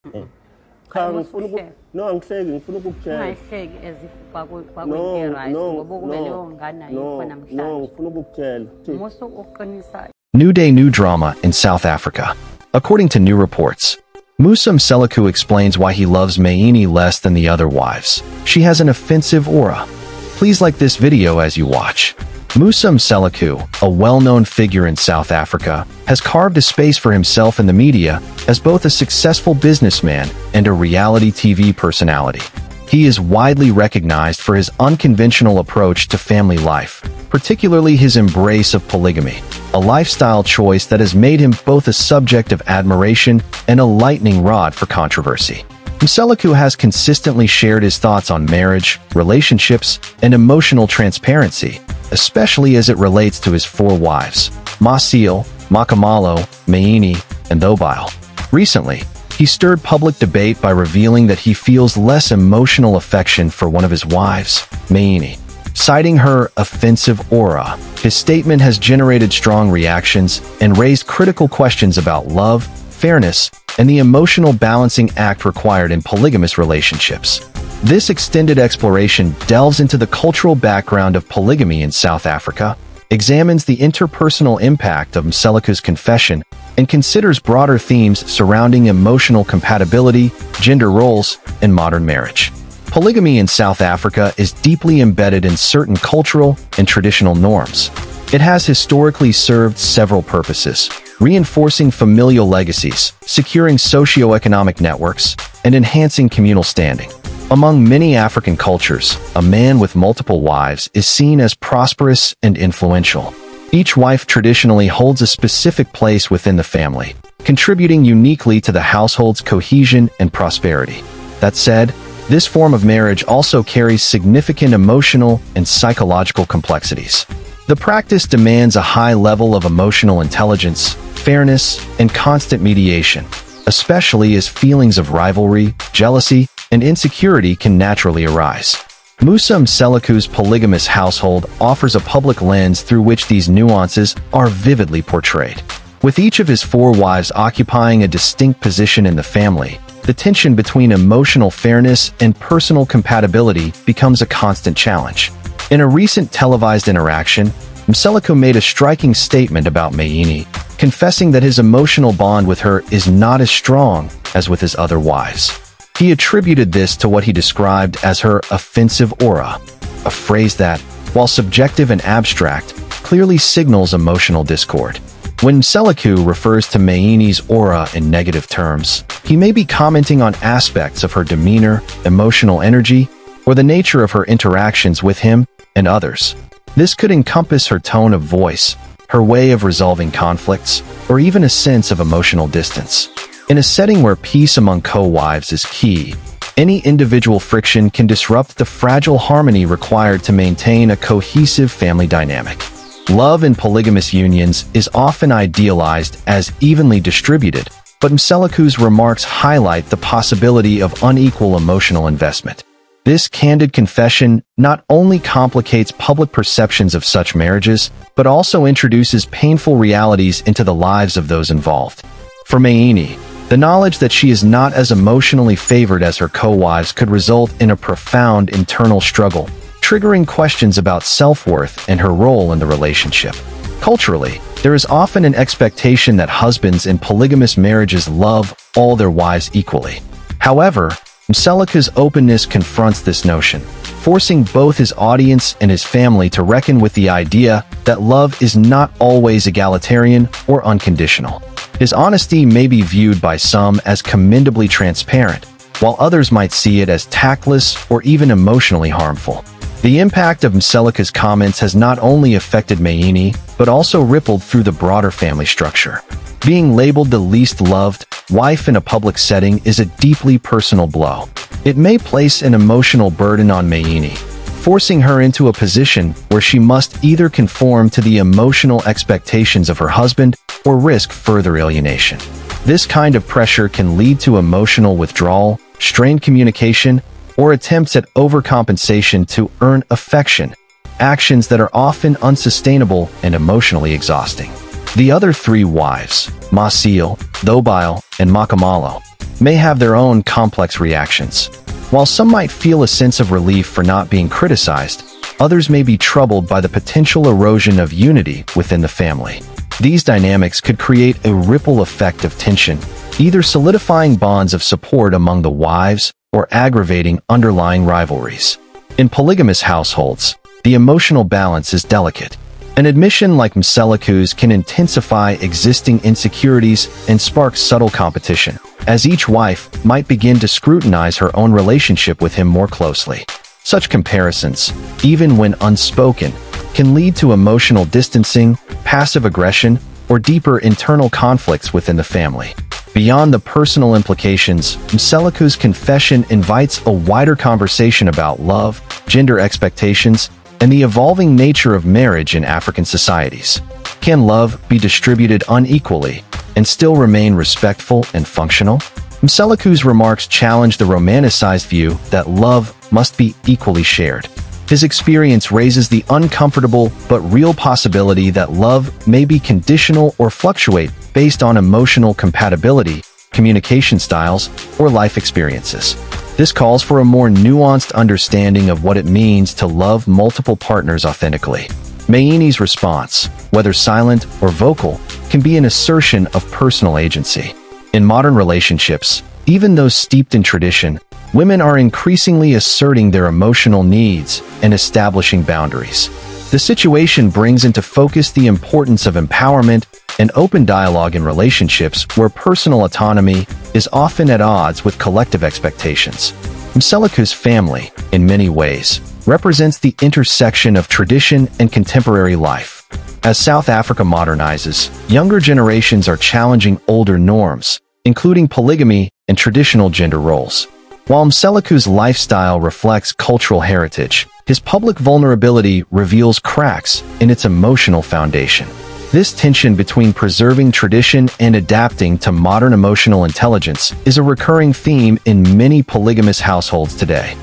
Cha Hayi ngifuna musuhleka. no angihleki ngifuna ukukutshela. Ungayihleki as if kwakuyinto right ngoba kube leyo ngane ayikho namhlanje. Ngifuna ukukutshela. Musa uqinisa. New day, new drama in South Africa. According to new reports, Musa Mseleku explains why he loves Maini less than the other wives. She has an offensive aura. Please like this video as you watch. Musa Mseleku, a well-known figure in South Africa, has carved a space for himself in the media as both a successful businessman and a reality TV personality. He is widely recognized for his unconventional approach to family life, particularly his embrace of polygamy, a lifestyle choice that has made him both a subject of admiration and a lightning rod for controversy. Mseleku has consistently shared his thoughts on marriage, relationships, and emotional transparency, especially as it relates to his four wives, Musa, Makamalo, Maini, and Thobile. Recently, he stirred public debate by revealing that he feels less emotional affection for one of his wives, Maini. Citing her offensive aura, his statement has generated strong reactions and raised critical questions about love, fairness, and the emotional balancing act required in polygamous relationships. This extended exploration delves into the cultural background of polygamy in South Africa, examines the interpersonal impact of Mseleku's confession, and considers broader themes surrounding emotional compatibility, gender roles, and modern marriage. Polygamy in South Africa is deeply embedded in certain cultural and traditional norms. It has historically served several purposes, reinforcing familial legacies, securing socio-economic networks, and enhancing communal standing. Among many African cultures, a man with multiple wives is seen as prosperous and influential. Each wife traditionally holds a specific place within the family, contributing uniquely to the household's cohesion and prosperity. That said, this form of marriage also carries significant emotional and psychological complexities. The practice demands a high level of emotional intelligence, fairness, and constant mediation, especially as feelings of rivalry, jealousy, and insecurity can naturally arise. Musa Mseleku's polygamous household offers a public lens through which these nuances are vividly portrayed. With each of his four wives occupying a distinct position in the family, the tension between emotional fairness and personal compatibility becomes a constant challenge. In a recent televised interaction, Mseleku made a striking statement about Maini, confessing that his emotional bond with her is not as strong as with his other wives. He attributed this to what he described as her offensive aura, a phrase that, while subjective and abstract, clearly signals emotional discord. When Mseleku refers to Maini's aura in negative terms, he may be commenting on aspects of her demeanor, emotional energy, or the nature of her interactions with him and others. This could encompass her tone of voice, her way of resolving conflicts, or even a sense of emotional distance. In a setting where peace among co-wives is key, any individual friction can disrupt the fragile harmony required to maintain a cohesive family dynamic. Love in polygamous unions is often idealized as evenly distributed, but Mseleku's remarks highlight the possibility of unequal emotional investment. This candid confession not only complicates public perceptions of such marriages, but also introduces painful realities into the lives of those involved. For Maini, the knowledge that she is not as emotionally favored as her co-wives could result in a profound internal struggle, triggering questions about self-worth and her role in the relationship. Culturally, there is often an expectation that husbands in polygamous marriages love all their wives equally. However, Mseleku's openness confronts this notion, forcing both his audience and his family to reckon with the idea that love is not always egalitarian or unconditional. His honesty may be viewed by some as commendably transparent, while others might see it as tactless or even emotionally harmful. The impact of Mseleku's comments has not only affected Maini, but also rippled through the broader family structure. Being labeled the least loved wife in a public setting is a deeply personal blow. It may place an emotional burden on Maini, forcing her into a position where she must either conform to the emotional expectations of her husband or risk further alienation. This kind of pressure can lead to emotional withdrawal, strained communication, or attempts at overcompensation to earn affection, actions that are often unsustainable and emotionally exhausting. The other three wives, Musa, Thobile, and Makamalo, may have their own complex reactions. While some might feel a sense of relief for not being criticized, others may be troubled by the potential erosion of unity within the family. These dynamics could create a ripple effect of tension, either solidifying bonds of support among the wives or aggravating underlying rivalries. In polygamous households, the emotional balance is delicate. An admission like Mseleku's can intensify existing insecurities and spark subtle competition, as each wife might begin to scrutinize her own relationship with him more closely. Such comparisons, even when unspoken, can lead to emotional distancing, passive aggression, or deeper internal conflicts within the family. Beyond the personal implications, Mseleku's confession invites a wider conversation about love, gender expectations, and the evolving nature of marriage in African societies. Can love be distributed unequally and still remain respectful and functional? Mseleku's remarks challenge the romanticized view that love must be equally shared. His experience raises the uncomfortable but real possibility that love may be conditional or fluctuate based on emotional compatibility, communication styles, or life experiences. This calls for a more nuanced understanding of what it means to love multiple partners authentically. Mayini's response, whether silent or vocal, can be an assertion of personal agency. In modern relationships, even those steeped in tradition, women are increasingly asserting their emotional needs and establishing boundaries. The situation brings into focus the importance of empowerment and open dialogue in relationships where personal autonomy is often at odds with collective expectations. Mseleku's family, in many ways, represents the intersection of tradition and contemporary life. As South Africa modernizes, younger generations are challenging older norms, including polygamy and traditional gender roles. While Mseleku's lifestyle reflects cultural heritage, his public vulnerability reveals cracks in its emotional foundation. This tension between preserving tradition and adapting to modern emotional intelligence is a recurring theme in many polygamous households today.